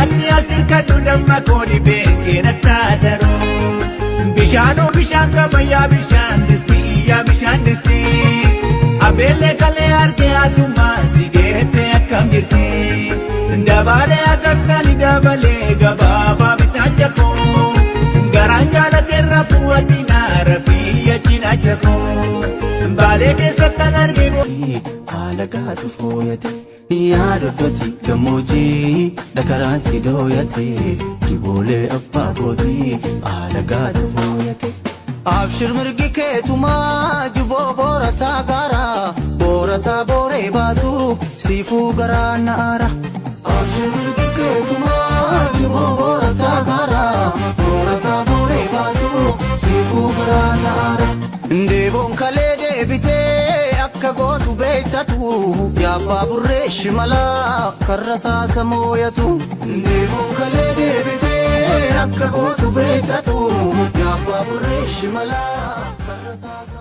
Ati asin kadudamma kodi beekeen attaadaro. Bishaanoo bishaan qabayyaa bishaan distii bishaan distii. Abeellee kalee argee atummaa si geette akkam jirti. Dabalee akkakkaani dabalee gabaabaa bitaacha koo. Garaan jaalateerra bu'atinaa rabbii cinaacha koo. Baalee keessattan arginu. Haala gaatu fooyate yaadototi gammoojii dhakaraan si dooyate kiboolee abbaa gootii haala gaatu fooyate. Abshir mirgi keetumaa juboo boorataa gaara boorataa booree baasu siifuu garaa naara. Abshir mirgi keetumaa juboo boorataa gaara boorataa booree baasu siifuu garaa naara. Ndeeboon kalee deebitee akka gootu beektatu yaabbaa burree shimalaa karra saasa mooyatu. Ndeeboon kalee deebitee akka gootu beektatu yaabbaa burree shimalaa karra saasa.